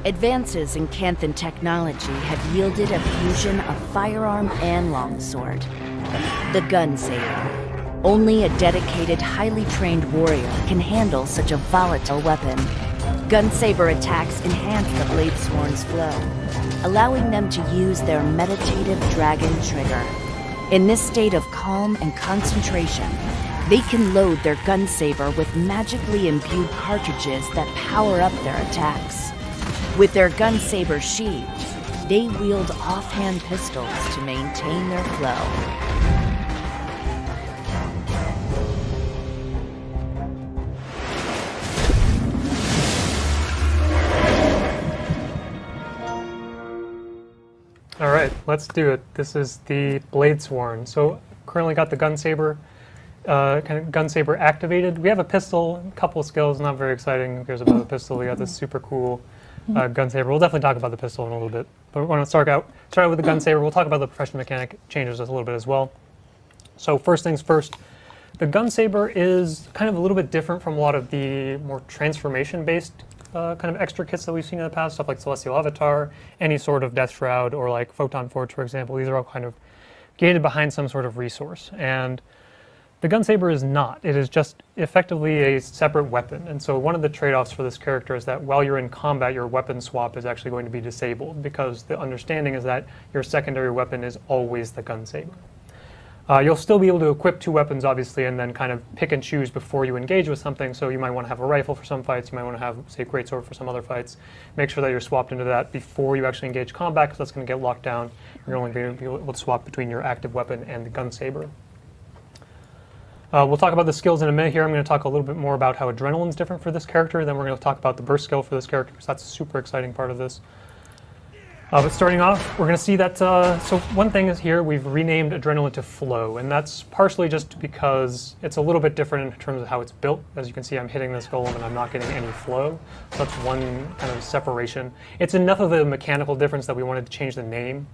Advances in Canthan technology have yielded a fusion of firearm and longsword. The gun saber. Only a dedicated, highly trained warrior can handle such a volatile weapon. Gun saber attacks enhance the Bladesworn's flow, allowing them to use their meditative dragon trigger. In this state of calm and concentration, they can load their gun saber with magically imbued cartridges that power up their attacks. With their gun saber sheathed, they wield offhand pistols to maintain their flow. All right, let's do it. This is the Bladesworn. So currently got the gun saber activated. We have a pistol, a couple of skills, not very exciting. Who cares about the pistol? We got this super cool gun saber. We'll definitely talk about the pistol in a little bit. But we want to start out with the gun saber. We'll talk about the profession mechanic changes a little bit as well. So first things first, the gun saber is kind of a little bit different from a lot of the more transformation-based kind of extra kits that we've seen in the past, stuff like Celestial Avatar, any sort of Death Shroud, or like Photon Forge, for example. These are all kind of gated behind some sort of resource. And the gun saber is not. It is just effectively a separate weapon. And so one of the trade-offs for this character is that while you're in combat, your weapon swap is actually going to be disabled, because the understanding is that your secondary weapon is always the gun saber. You'll still be able to equip two weapons, obviously, and then kind of pick and choose before you engage with something. So you might want to have a rifle for some fights. You might want to have, say, a greatsword for some other fights. Make sure that you're swapped into that before you actually engage combat, because that's going to get locked down. You're only going to be able to swap between your active weapon and the gun saber. We'll talk about the skills in a minute here. I'm going to talk a little bit more about how Adrenaline's different for this character. Then we're going to talk about the burst skill for this character, because that's a super exciting part of this. But starting off, we're going to see that, so one thing is here, we've renamed Adrenaline to Flow, and that's partially just because it's a little bit different in terms of how it's built. As you can see, I'm hitting this golem and I'm not getting any flow. So that's one kind of separation. It's enough of a mechanical difference that we wanted to change the name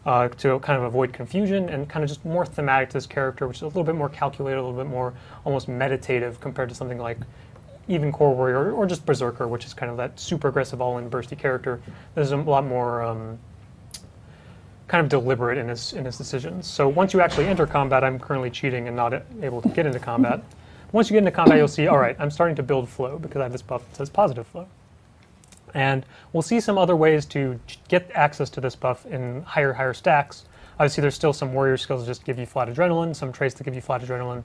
to kind of avoid confusion and kind of just more thematic to this character, which is a little bit more calculated, a little bit more almost meditative compared to something like even Core Warrior, or just Berserker, which is kind of that super aggressive, all-in bursty character. There's a lot more kind of deliberate in his decisions. So once you actually enter combat, I'm currently cheating and not able to get into combat. Once you get into combat, you'll see, all right, I'm starting to build flow because I have this buff that says positive flow. And we'll see some other ways to get access to this buff in higher stacks. Obviously, there's still some warrior skills that just give you flat adrenaline, some traits that give you flat adrenaline.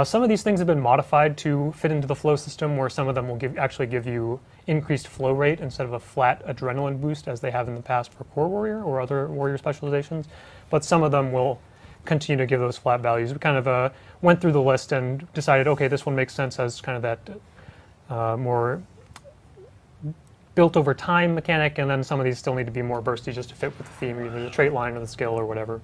Some of these things have been modified to fit into the flow system, where some of them will actually give you increased flow rate instead of a flat adrenaline boost as they have in the past for Core Warrior or other warrior specializations. But some of them will continue to give those flat values. We kind of went through the list and decided, okay, this one makes sense as kind of that more built over time mechanic, and then some of these still need to be more bursty just to fit with the theme, either the trait line or the skill or whatever.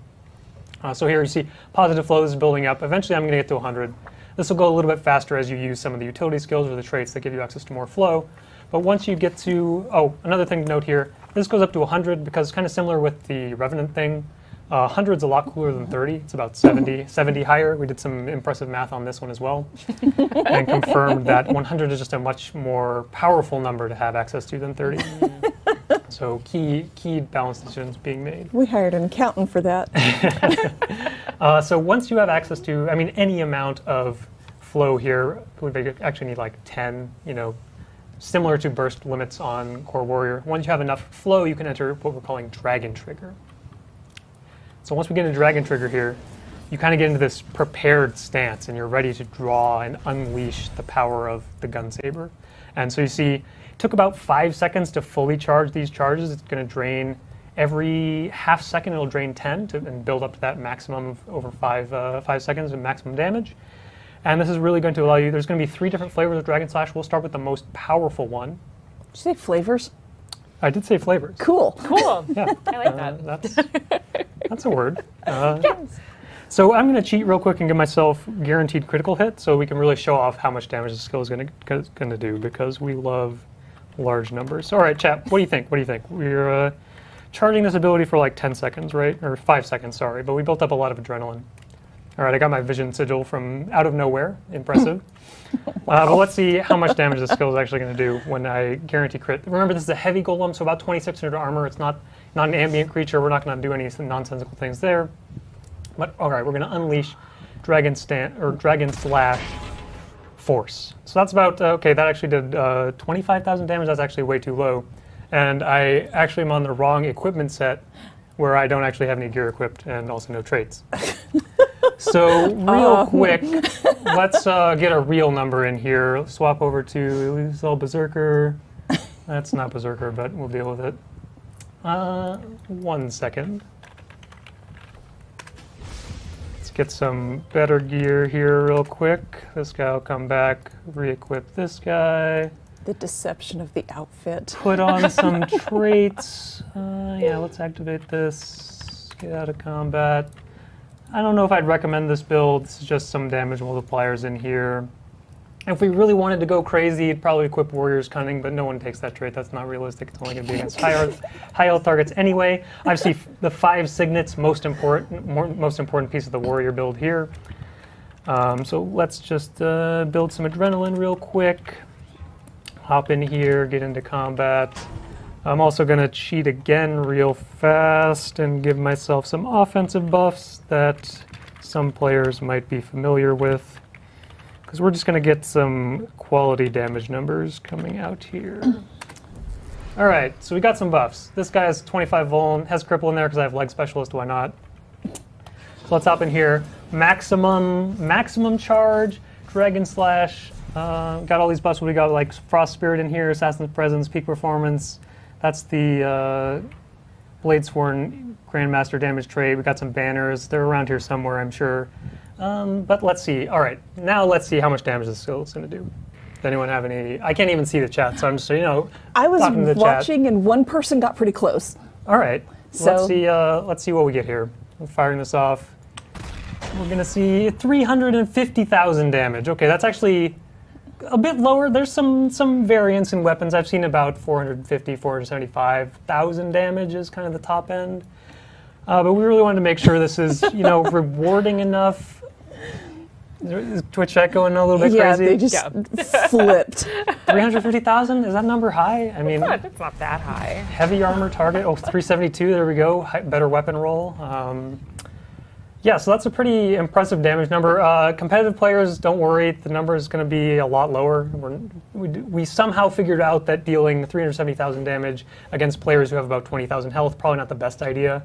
So here you see positive flow is building up. Eventually I'm going to get to 100. This will go a little bit faster as you use some of the utility skills or the traits that give you access to more flow. But once you get to, another thing to note here, this goes up to 100 because it's kind of similar with the Revenant thing. 100's a lot cooler than 30. It's about 70 higher. We did some impressive math on this one as well and confirmed that 100 is just a much more powerful number to have access to than 30. So key balance decisions being made. We hired an accountant for that. So once you have access to, I mean, any amount of flow here, we actually need like 10, similar to burst limits on Core Warrior. Once you have enough flow, you can enter what we're calling Dragon Trigger. So once we get into Dragon Trigger here, you kind of get into this prepared stance and you're ready to draw and unleash the power of the gun saber. And so you see, it took about 5 seconds to fully charge these charges. It's going to drain every half second, it'll drain 10 and build up to that maximum of over 5 seconds of maximum damage. And this is really going to allow you, there's going to be 3 different flavors of Dragon Slash. We'll start with the most powerful one. Did you say flavors? I did say flavors. Cool. Cool. Yeah. I like that. That's a word. So I'm going to cheat real quick and give myself guaranteed critical hit so we can really show off how much damage the skill is going to do, because we love large numbers. All right, chat, what do you think? What do you think? We're charging this ability for like 10 seconds, right? Or 5 seconds, sorry, but we built up a lot of adrenaline. All right, I got my vision sigil from out of nowhere. Impressive. But let's see how much damage this skill is actually going to do when I guarantee crit. Remember, this is a heavy golem, so about 2600 armor. It's not an ambient creature. We're not going to do any nonsensical things there. But all right, we're going to unleash Dragon Slash Force. So that's about, okay, that actually did 25,000 damage. That's actually way too low. And I actually am on the wrong equipment set where I don't actually have any gear equipped and also no traits. So real quick, let's get a real number in here. Swap over to Berserker. That's not Berserker, but we'll deal with it. 1 second. Let's get some better gear here real quick. This guy will come back, re-equip this guy. The deception of the outfit. Put on some traits. Yeah, let's activate this. Get out of combat. I don't know if I'd recommend this build. This is just some damage multipliers in here. If we really wanted to go crazy, you'd probably equip Warrior's Cunning, but no one takes that trait. That's not realistic. It's only going to be against high health targets anyway. Obviously, the 5 signets, most important piece of the warrior build here. So let's just build some adrenaline real quick. Hop in here, get into combat. I'm also going to cheat again real fast and give myself some offensive buffs that some players might be familiar with, because we're just going to get some quality damage numbers coming out here. All right, so we got some buffs. This guy has 25 vuln, has cripple in there because I have leg specialist, why not? So let's hop in here. Maximum charge, Dragon Slash. Got all these buffs. We got like Frost Spirit in here, Assassin's Presence, Peak Performance. That's the Bladesworn Grandmaster damage trait. We got some banners. They're around here somewhere, I'm sure. But let's see. All right, now let's see how much damage this skill is going to do. Does anyone have any? I can't even see the chat, so I'm just, I was talking to the watching, chat. and one person got pretty close. All right, So let's see what we get here. We're firing this off. We're going to see 350,000 damage. Okay, that's actually a bit lower. There's some variance in weapons. I've seen about 450, 475,000 damage is kind of the top end. But we really wanted to make sure this is, rewarding enough. Is Twitch chat going a little bit crazy? Yeah, they just flipped. 350,000? Is that number high? I mean, It's not that high. heavy armor target. Oh, 372. There we go. Better weapon roll. Yeah, so that's a pretty impressive damage number. Competitive players, don't worry, the number is going to be a lot lower. We somehow figured out that dealing 370,000 damage against players who have about 20,000 health, probably not the best idea.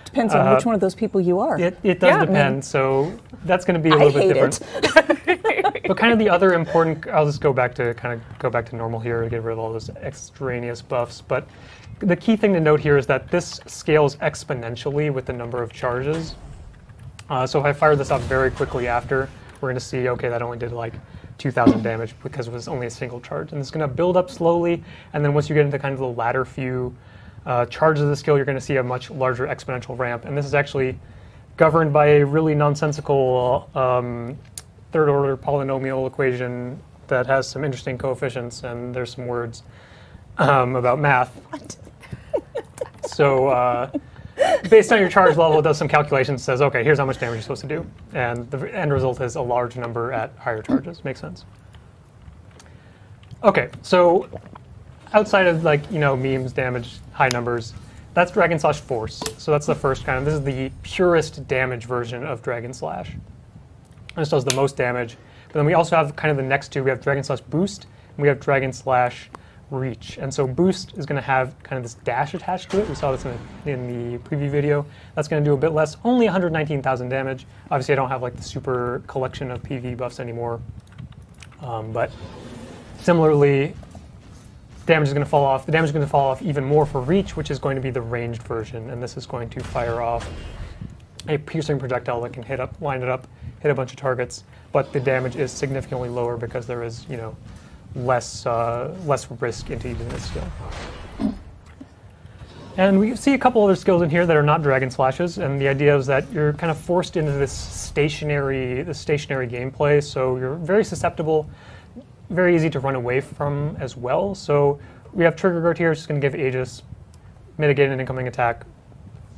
Depends on which one of those people you are. It does depend, so that's going to be a little bit different. But kind of the other important, I'll just go back to normal here to get rid of all those extraneous buffs. But the key thing to note here is that this scales exponentially with the number of charges. So if I fire this up very quickly after, we're going to see, okay, that only did like 2,000 damage because it was only a single charge. And it's going to build up slowly, and then once you get into kind of the latter few charges of the skill, you're going to see a much larger exponential ramp. And this is actually governed by a really nonsensical third-order polynomial equation that has some interesting coefficients, and there's some words about math. So based on your charge level, it does some calculations, says, okay, here's how much damage you're supposed to do. And the end result is a large number at higher charges. Makes sense. Okay, so outside of memes, damage, high numbers, that's Dragon Slash Force. So that's the first kind of, this is the purest damage version of Dragon Slash. This does the most damage. But then we also have kind of the next two. We have Dragon Slash Boost, and we have Dragon Slash Reach. And so Boost is going to have kind of this dash attached to it. We saw this in the preview video. That's going to do a bit less, only 119,000 damage. Obviously, I don't have like the super collection of PV buffs anymore. But similarly, damage is going to fall off. The damage is going to fall off even more for Reach, which is going to be the ranged version. And this is going to fire off a piercing projectile that can line it up, hit a bunch of targets. But the damage is significantly lower because there is, less risk into using this skill. And we see a couple other skills in here that are not Dragon Slashes, and the idea is that you're kind of forced into this stationary gameplay, so you're very susceptible, very easy to run away from as well. So we have Trigger Guard here, it's just going to give Aegis, mitigate an incoming attack,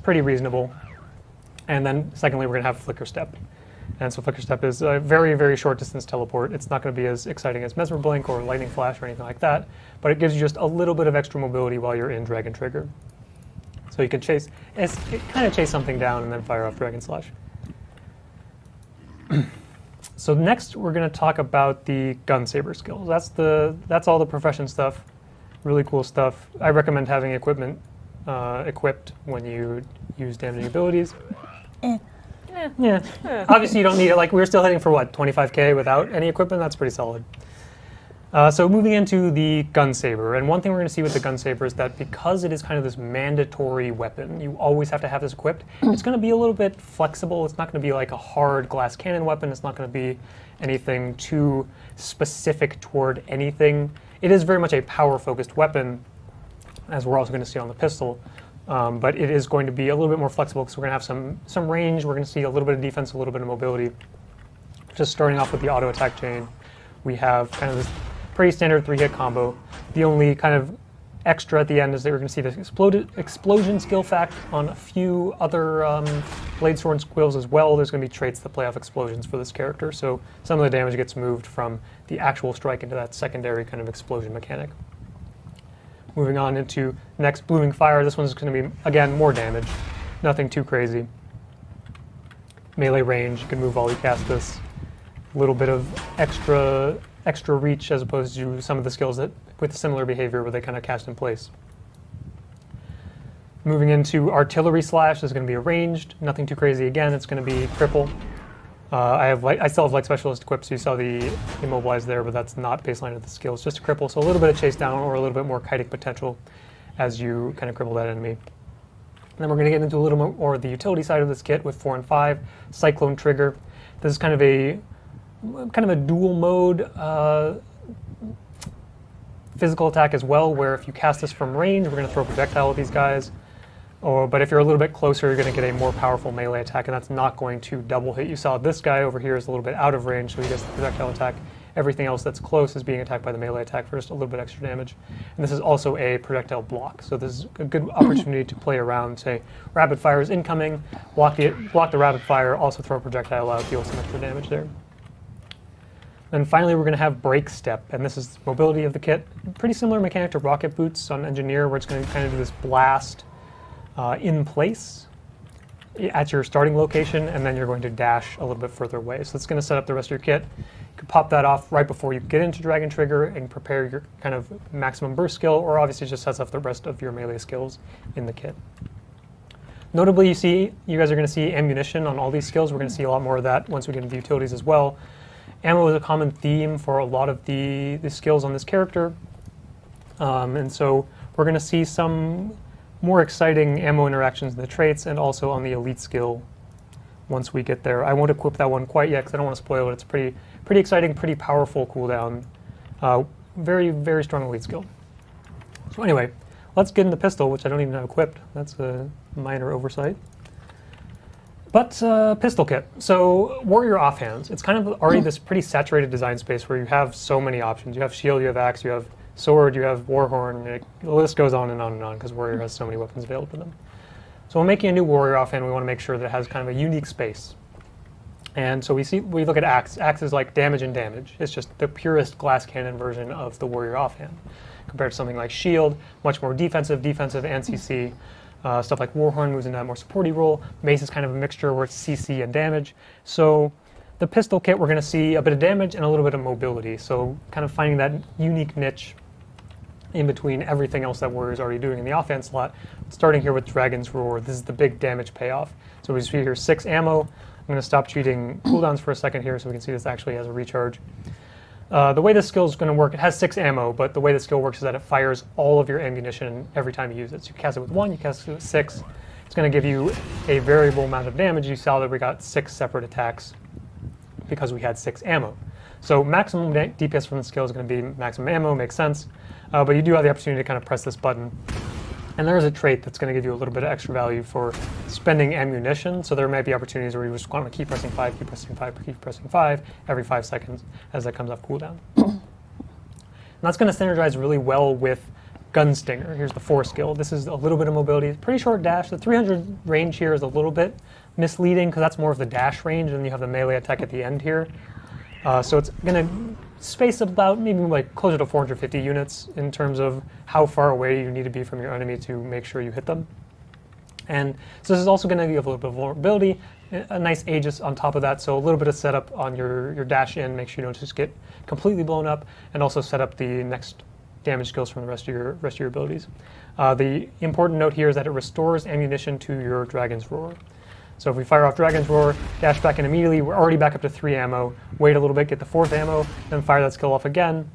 pretty reasonable. And then secondly, we're going to have Flicker Step. And so Flicker Step is a very, very short distance teleport. It's not going to be as exciting as Mesmer Blink or Lightning Flash or anything like that, but it gives you just a little bit of extra mobility while you're in Dragon Trigger. So you can kind of chase something down and then fire off Dragon Slash. So next we're going to talk about the Gun Saber skills. That's all the profession stuff, really cool stuff. I recommend having equipment equipped when you use damaging abilities. Yeah. Obviously you don't need it. Like, we're still heading for what, 25k without any equipment? That's pretty solid. So moving into the Gun Saber, and one thing we're going to see with the Gun Saber is that because it is kind of this mandatory weapon, you always have to have this equipped, it's going to be a little bit flexible. It's not going to be like a hard glass cannon weapon. It's not going to be anything too specific toward anything. It is very much a power-focused weapon, as we're also going to see on the pistol. But it is going to be a little bit more flexible because we're going to have some range. We're going to see a little bit of defense, a little bit of mobility. Just starting off with the auto attack chain, we have kind of this pretty standard 3-hit combo. The only kind of extra at the end is that we're going to see this explosion skill fact on a few other Bladesworn skills as well. There's going to be traits that play off explosions for this character, so some of the damage gets moved from the actual strike into that secondary kind of explosion mechanic. Moving on into next, Blooming Fire. This one's going to be, again, more damage. Nothing too crazy. Melee range, you can move while you cast this. A little bit of extra reach as opposed to some of the skills that with similar behavior where they kind of cast in place. Moving into Artillery Slash, is going to be a ranged. Nothing too crazy again. It's going to be cripple. I still have Light Specialist equipped, so you saw the Immobilize there, but that's not baseline of the skill. It's just a cripple, so a little bit of chase down or a little bit more kiting potential as you kind of cripple that enemy. And then we're going to get into a little more the utility side of this kit with 4 and 5. Cyclone Trigger. This is kind of a dual mode physical attack as well, where if you cast this from range, we're going to throw a projectile at these guys. But if you're a little bit closer, you're going to get a more powerful melee attack, and that's not going to double hit. You saw this guy over here is a little bit out of range, so he gets the projectile attack. Everything else that's close is being attacked by the melee attack for just a little bit extra damage. And this is also a projectile block, so this is a good opportunity to play around, say, rapid fire is incoming, block the rapid fire, also throw a projectile out, deal some extra damage there. And finally, we're going to have Break Step, and this is mobility of the kit. Pretty similar mechanic to Rocket Boots on Engineer, where it's going to kind of do this blast in place at your starting location, and then you're going to dash a little bit further away. So it's going to set up the rest of your kit. You can pop that off right before you get into Dragon Trigger and prepare your kind of maximum burst skill, or obviously just sets up the rest of your melee skills in the kit. Notably, you guys are going to see ammunition on all these skills. We're going to see a lot more of that once we get into the utilities as well. Ammo is a common theme for a lot of the skills on this character, and so we're going to see some more exciting ammo interactions in the traits and also on the elite skill once we get there. I won't equip that one quite yet because I don't want to spoil it. It's pretty exciting, pretty powerful cooldown. Very, very strong elite skill. So anyway, let's get in the pistol, which I don't even have equipped. That's a minor oversight. But pistol kit. So Warrior Offhands. It's kind of already this pretty saturated design space where you have so many options. You have shield, you have axe, you have sword, you have warhorn. The list goes on and on and on because Warrior has so many weapons available to them. So when making a new Warrior Offhand, we want to make sure that it has kind of a unique space. And so we look at axe. Axe is like damage and damage. It's just the purest glass cannon version of the Warrior Offhand. Compared to something like shield, much more defensive and CC. Stuff like Warhorn moves into that more supporty role. Mace is kind of a mixture where it's CC and damage. So the pistol kit, we're going to see a bit of damage and a little bit of mobility. So kind of finding that unique niche in between everything else that Warrior is already doing in the offense slot. Starting here with Dragon's Roar, this is the big damage payoff. So we see here 6 ammo. I'm going to stop cheating cooldowns for a second here so we can see this actually has a recharge. The way this skill is going to work, it has 6 ammo, but the way the skill works is that it fires all of your ammunition every time you use it. So you cast it with 1, you cast it with 6. It's going to give you a variable amount of damage. You saw that we got 6 separate attacks because we had 6 ammo. So maximum DPS from the skill is going to be maximum ammo, makes sense. But you do have the opportunity to kind of press this button. And there is a trait that's going to give you a little bit of extra value for spending ammunition. So there may be opportunities where you just want to keep pressing 5, keep pressing 5, keep pressing 5 every 5 seconds as that comes off cooldown. And that's going to synergize really well with Gunstinger. Here's the 4 skill. This is a little bit of mobility. Pretty short dash. The 300 range here is a little bit, misleading because that's more of the dash range, and you have the melee attack at the end here. So it's going to space about maybe like closer to 450 units in terms of how far away you need to be from your enemy to make sure you hit them. And so this is also going to give a little bit of vulnerability, a nice Aegis on top of that, so a little bit of setup on your dash in, make sure you don't just get completely blown up, and also set up the next damage skills from the rest of your abilities. The important note here is that it restores ammunition to your Dragon's Roar. So if we fire off Dragon's Roar, dash back in immediately, we're already back up to 3 ammo, wait a little bit, get the 4th ammo, then fire that skill off again.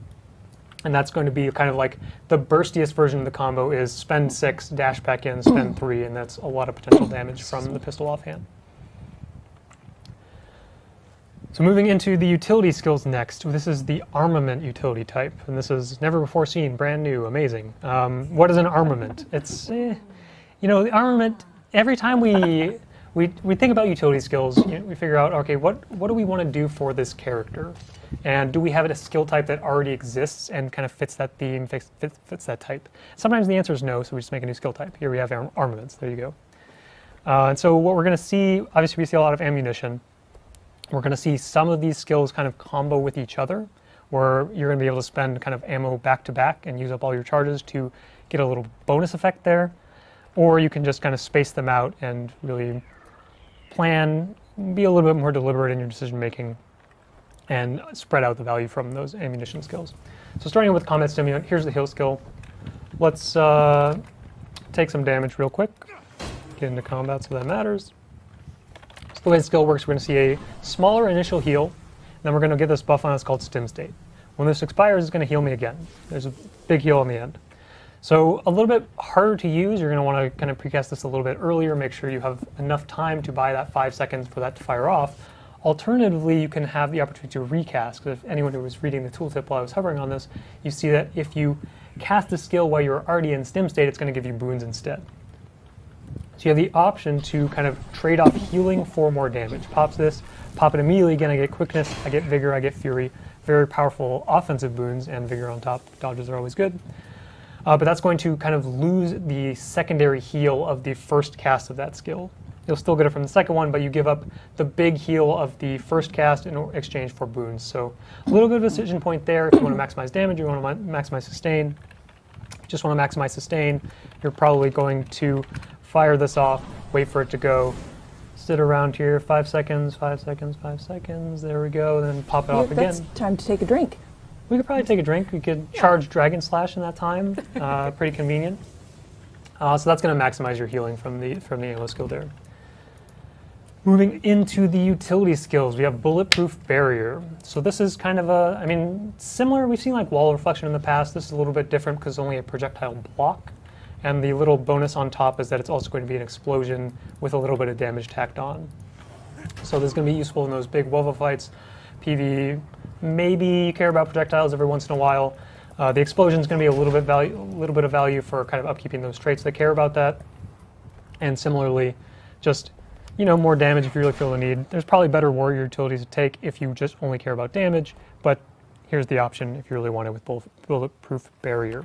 And that's going to be kind of like the burstiest version of the combo is spend 6, dash back in, spend 3, and that's a lot of potential damage from the pistol offhand. So moving into the utility skills next, this is the armament utility type, and this is never before seen, brand new, amazing. What is an armament? It's, you know, the armament, every time we think about utility skills, you know, we figure out, okay, what do we want to do for this character? And do we have a skill type that already exists and kind of fits that theme, fits that type? Sometimes the answer is no, so we just make a new skill type. Here we have armaments, there you go. And so what we're going to see, obviously we see a lot of ammunition. We're going to see some of these skills kind of combo with each other, where you're going to be able to spend kind of ammo back to back and use up all your charges to get a little bonus effect there. Or you can just kind of space them out and really plan, be a little bit more deliberate in your decision making, and spread out the value from those ammunition skills. So starting with combat stimulant, here's the heal skill. Let's take some damage real quick, get into combat so that matters. So the way the skill works, we're going to see a smaller initial heal, and then we're going to get this buff on us called Stim State. When this expires, it's going to heal me again. There's a big heal on the end. So a little bit harder to use. You're going to want to kind of precast this a little bit earlier, make sure you have enough time to buy that 5 seconds for that to fire off. Alternatively, you can have the opportunity to recast, because if anyone who was reading the tooltip while I was hovering on this, you see that if you cast the skill while you're already in Stim State, it's going to give you boons instead. So you have the option to kind of trade off healing for more damage. Pops this, pop it immediately, again I get quickness, I get vigor, I get fury. Very powerful offensive boons, and vigor on top. Dodges are always good. But that's going to kind of lose the secondary heal of the first cast of that skill. You'll still get it from the second one, but you give up the big heal of the first cast in exchange for boons. So a little bit of a decision point there. If you want to maximize damage, you want to maximize sustain. Just want to maximize sustain, you're probably going to fire this off, wait for it to go, sit around here, 5 seconds, 5 seconds, 5 seconds, there we go, then pop it off again. That's time to take a drink. We could probably take a drink. We could charge Dragon Slash in that time. Pretty convenient. So that's going to maximize your healing from the ammo skill there. Moving into the utility skills, we have Bulletproof Barrier. So this is kind of a, I mean, similar. We've seen like Wall Reflection in the past. This is a little bit different because it's only a projectile block. And the little bonus on top is that it's also going to be an explosion with a little bit of damage tacked on. So this is going to be useful in those big Wova fights, PvE. Maybe you care about projectiles every once in a while. The explosion is going to be a little bit of value for kind of upkeeping those traits that care about that. And similarly, just, you know, more damage if you really feel the need. There's probably better warrior utilities to take if you just only care about damage, but here's the option if you really want it with Bulletproof Barrier.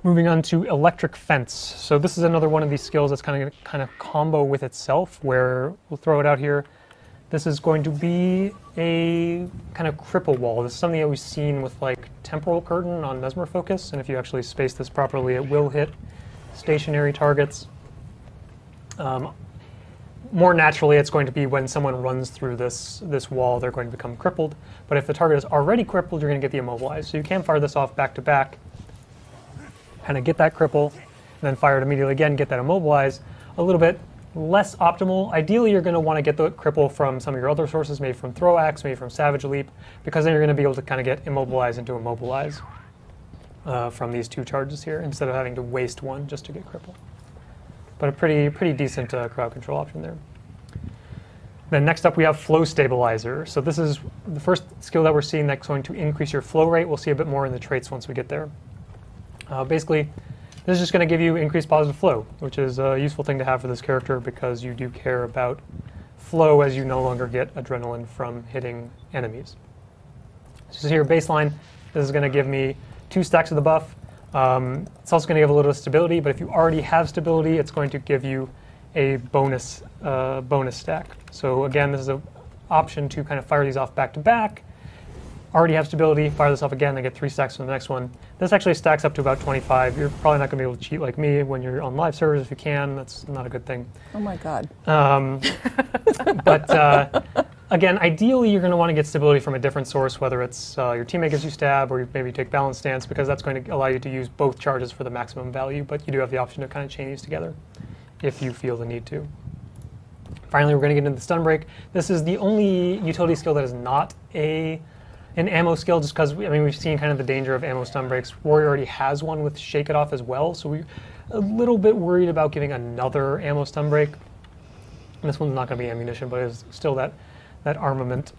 Moving on to Electric Fence. So this is another one of these skills that's kind of combo with itself, where we'll throw it out here. This is going to be a kind of cripple wall. This is something that we've seen with like Temporal Curtain on Mesmer Focus, and if you actually space this properly, it will hit stationary targets. More naturally, it's going to be when someone runs through this wall, they're going to become crippled. But if the target is already crippled, you're going to get the immobilized. So you can fire this off back to back, kind of get that cripple, and then fire it immediately again, get that immobilized. A little bit less optimal. Ideally, you're going to want to get the cripple from some of your other sources, maybe from Throw Axe, maybe from Savage Leap, because then you're going to be able to kind of get immobilized into immobilize from these 2 charges here, instead of having to waste 1 just to get cripple. But a pretty decent crowd control option there. Then next up we have Flow Stabilizer. So this is the first skill that we're seeing that's going to increase your flow rate. We'll see a bit more in the traits once we get there. Basically, this is just going to give you increased positive flow, which is a useful thing to have for this character because you do care about flow as you no longer get adrenaline from hitting enemies. So here, baseline, this is going to give me 2 stacks of the buff. It's also going to give a little stability, but if you already have stability, it's going to give you a bonus stack. So again, this is an option to kind of fire these off back to back. Already have stability, fire this off again, I get 3 stacks from the next one. This actually stacks up to about 25. You're probably not going to be able to cheat like me when you're on live servers. If you can, that's not a good thing. Oh my God. But again, ideally you're going to want to get stability from a different source, whether it's your teammate gives you stab or you maybe take balance stance, because that's going to allow you to use both charges for the maximum value, but you do have the option to kind of chain these together if you feel the need to. Finally, we're going to get into the stun break. This is the only utility skill that is not an ammo skill, just because we've seen kind of the danger of ammo stun breaks. Warrior already has one with Shake It Off as well, so we're a little bit worried about giving another ammo stun break. And this one's not going to be ammunition, but it's still that armament.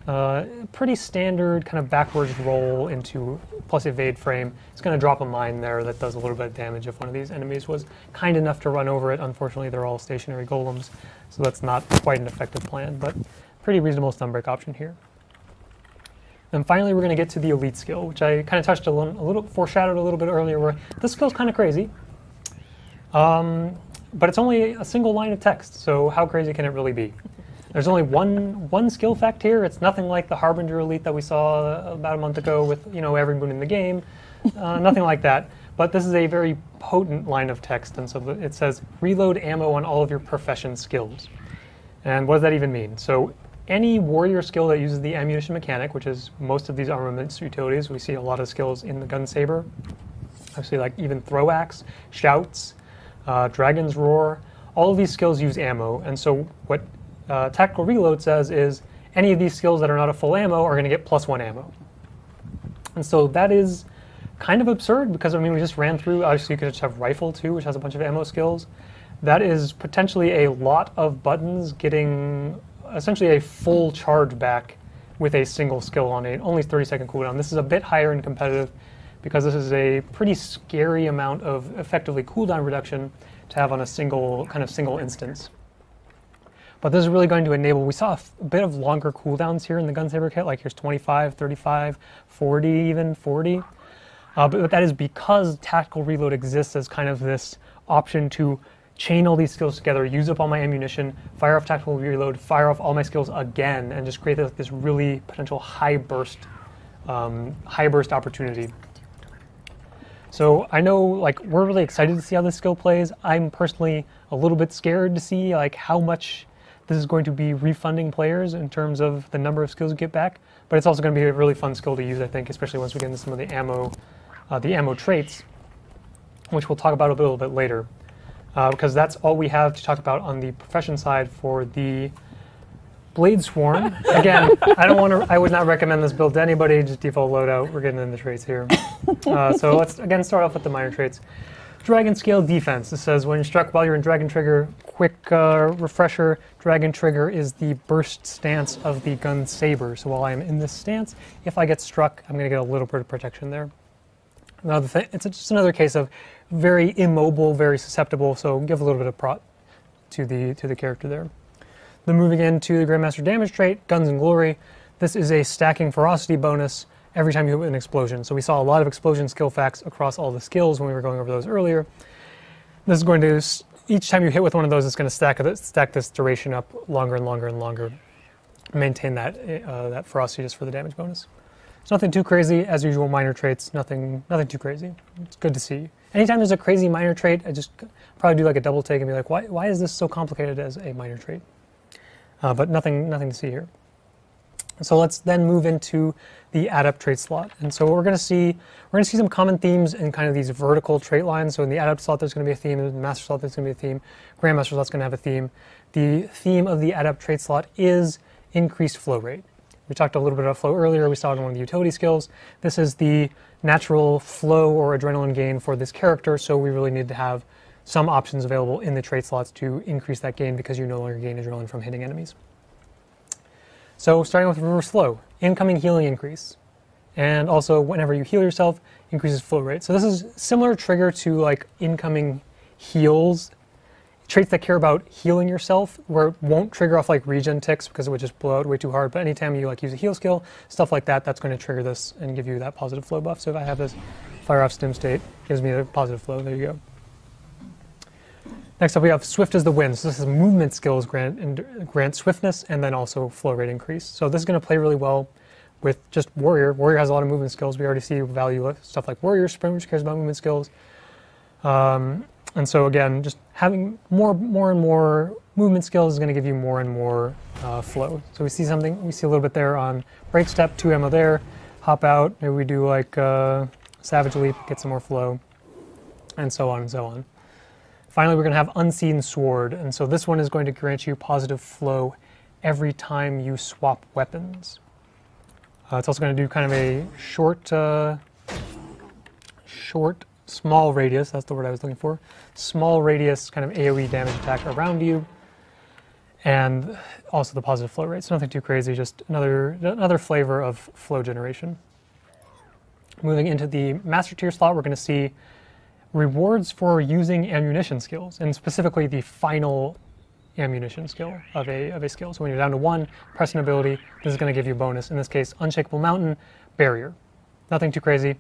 Pretty standard kind of backwards roll into plus evade frame. It's going to drop a mine there that does a little bit of damage if one of these enemies was kind enough to run over it. Unfortunately, they're all stationary golems, so that's not quite an effective plan, but pretty reasonable stun break option here. And finally, we're going to get to the elite skill, which I kind of touched foreshadowed a little bit earlier, where this skill's kind of crazy. But it's only a single line of text, so how crazy can it really be? There's only one skill fact here. It's nothing like the Harbinger Elite that we saw about a month ago with every moon in the game. Nothing like that. But this is a very potent line of text, and so it says, reload ammo on all of your profession skills. And what does that even mean? So any warrior skill that uses the ammunition mechanic, which is most of these armaments utilities, we see a lot of skills in the gun saber. Obviously, like even throw axe, shouts, dragon's roar, all of these skills use ammo. And so what tactical reload says is any of these skills that are not a full ammo are going to get +1 ammo. And so that is kind of absurd, because we just ran through, obviously you could just have rifle too, which has a bunch of ammo skills. That is potentially a lot of buttons getting essentially a full charge back with a single skill on it, only 30-second cooldown. This is a bit higher in competitive because this is a pretty scary amount of effectively cooldown reduction to have on a single instance. But this is really going to enable, we saw a bit of longer cooldowns here in the Gunsaber kit, like here's 25, 35, 40 even, 40. But that is because tactical reload exists as kind of this option to chain all these skills together, use up all my ammunition, fire off tactical reload, fire off all my skills again, and just create this really potential high burst opportunity. So I know we're really excited to see how this skill plays. I'm personally a little bit scared to see how much this is going to be refunding players in terms of the number of skills you get back, but it's also going to be a really fun skill to use, I think, especially once we get into some of the ammo traits, which we'll talk about a little bit later. Because that's all we have to talk about on the profession side for the Bladesworn. Again, I would not recommend this build to anybody, just default loadout. We're getting into the traits here. So let's again start off with the minor traits. Dragon Scale Defense. It says when you're struck while you're in Dragon Trigger, quick refresher, Dragon Trigger is the burst stance of the gun saber. So while I am in this stance, if I get struck, I'm going to get a little bit of protection there. Another thing, it's just another case of very immobile, very susceptible, so give a little bit of prot to the character there. Then moving into the Grandmaster damage trait, Guns and Glory. This is a stacking ferocity bonus every time you hit with an explosion. So we saw a lot of explosion skill facts across all the skills when we were going over those earlier. This is going to, each time you hit with one of those, it's going to stack this duration up longer and longer and longer. Maintain that ferocity just for the damage bonus. It's nothing too crazy, as usual, minor traits, nothing too crazy. It's good to see. Anytime there's a crazy minor trait, I just probably do like a double take and be like, why is this so complicated as a minor trait? But nothing to see here. So let's then move into the adept trait slot. And so what we're going to see some common themes in kind of these vertical trait lines. So in the adept slot, there's going to be a theme. In the master slot, there's going to be a theme. Grandmaster slot's going to have a theme. The theme of the adept trait slot is increased flow rate. We talked a little bit about flow earlier. We saw it in one of the utility skills. This is the natural flow or adrenaline gain for this character, so we really need to have some options available in the trait slots to increase that gain because you no longer gain adrenaline from hitting enemies. So starting with reverse flow, incoming healing increase. And also whenever you heal yourself, increases flow rate. So this is similar trigger to like incoming heals. Traits that care about healing yourself, where it won't trigger off like regen ticks because it would just blow out way too hard. But anytime you use a heal skill, stuff like that, that's going to trigger this and give you that positive flow buff. So if I have this fire off stim state, gives me a positive flow. There you go. Next up, we have Swift as the Wind. So this is movement skills grant swiftness and then also flow rate increase. So this is going to play really well with just Warrior. Warrior has a lot of movement skills. We already see value of stuff like Warrior Sprint, which cares about movement skills. And so again, just having more and more movement skills is going to give you more and more flow. So we see a little bit there on Break Step, 2 ammo there. Hop out, maybe we do like Savage Leap, get some more flow, and so on and so on. Finally, we're going to have Unseen Sword, and so this one is going to grant you positive flow every time you swap weapons. It's also going to do kind of a small radius, that's the word I was looking for, small radius kind of AoE damage attack around you, and also the positive flow rate. So nothing too crazy, just another flavor of flow generation. Moving into the Master Tier slot, we're going to see rewards for using ammunition skills, and specifically the final ammunition skill of a skill. So when you're down to 1, press an ability, this is going to give you a bonus. In this case, Unshakable Mountain, Barrier. Nothing too crazy.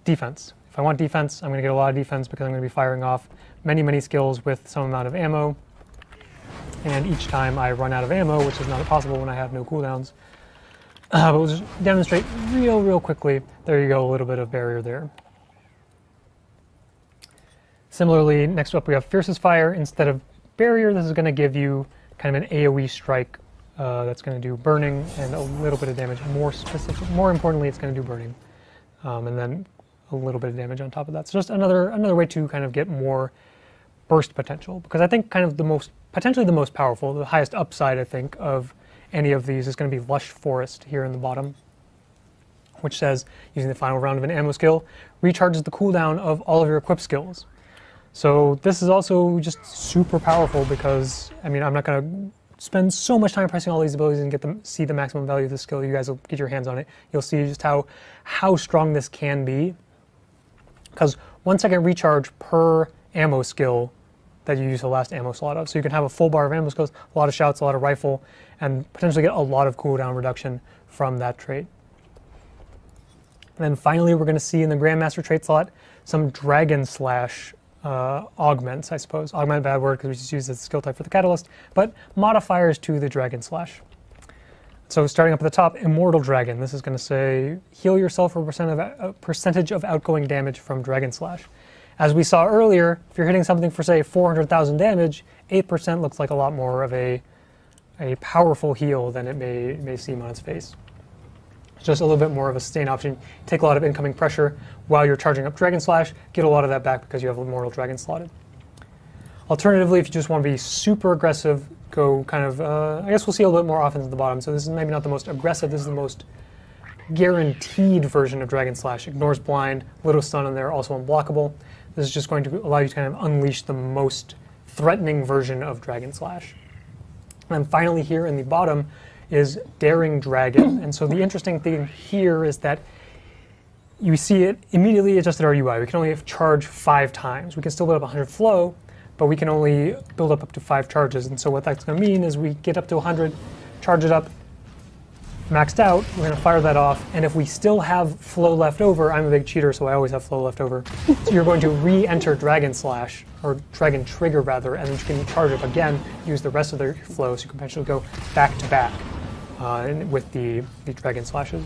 Defense. If I want defense, I'm going to get a lot of defense because I'm going to be firing off many skills with some amount of ammo. And each time I run out of ammo, which is not possible when I have no cooldowns, but we'll just demonstrate real quickly. There you go, a little bit of Barrier there. Similarly, next up we have Fiercest Fire. Instead of Barrier, this is going to give you kind of an AoE strike that's going to do burning and a little bit of damage. More importantly, it's going to do burning, and then a little bit of damage on top of that. So just another way to kind of get more burst potential, because I think kind of potentially the most powerful, the highest upside I think of any of these is going to be Lush Forest here in the bottom, which says using the final round of an ammo skill recharges the cooldown of all of your equip skills. So this is also just super powerful because, I mean, I'm not going to spend so much time pressing all these abilities and see the maximum value of the skill. You guys will get your hands on it. You'll see just how strong this can be, because 1 second recharge per ammo skill that you use the last ammo slot of. So you can have a full bar of ammo skills, a lot of shouts, a lot of rifle, and potentially get a lot of cooldown reduction from that trait. And then finally, we're going to see in the Grandmaster trait slot some Dragon Slash augments, I suppose. Augment, bad word because we just use the skill type for the catalyst, but modifiers to the Dragon Slash. So starting up at the top, Immortal Dragon. This is going to say heal yourself for a percentage of outgoing damage from Dragon Slash. As we saw earlier, if you're hitting something for say 400,000 damage, 8% looks like a lot more of a powerful heal than it may seem on its face. It's just a little bit more of a sustain option. Take a lot of incoming pressure while you're charging up Dragon Slash, get a lot of that back because you have Immortal Dragon slotted. Alternatively, if you just want to be super aggressive, go kind of, I guess we'll see a little bit more offense at the bottom. So this is maybe not the most aggressive, this is the most guaranteed version of Dragon Slash. Ignores blind, little stun in there, also unblockable. This is just going to allow you to kind of unleash the most threatening version of Dragon Slash. And finally here in the bottom is Daring Dragon. And so the interesting thing here is that you see it immediately adjusted our UI. We can only charge 5 times. We can still build up 100 flow, but we can only build up to 5 charges. And so what that's going to mean is we get up to 100, charge it up, maxed out, we're going to fire that off, and if we still have flow left over, I'm a big cheater, so I always have flow left over, so you're going to re-enter Dragon Slash, or Dragon Trigger rather, and then you can charge up again, use the rest of the flow, so you can potentially go back to back with the Dragon Slashes.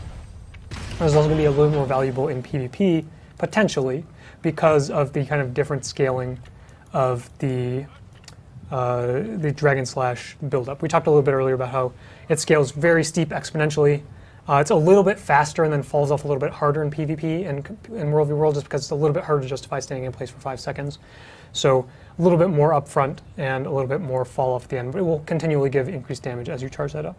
This is also going to be a little more valuable in PvP, potentially, because of the kind of different scaling of the Dragon Slash build-up. We talked a little bit earlier about how it scales very steep exponentially. It's a little bit faster and then falls off a little bit harder in PvP and in World v. World just because it's a little bit harder to justify staying in place for 5 seconds. So a little bit more upfront and a little bit more fall off at the end, but it will continually give increased damage as you charge that up.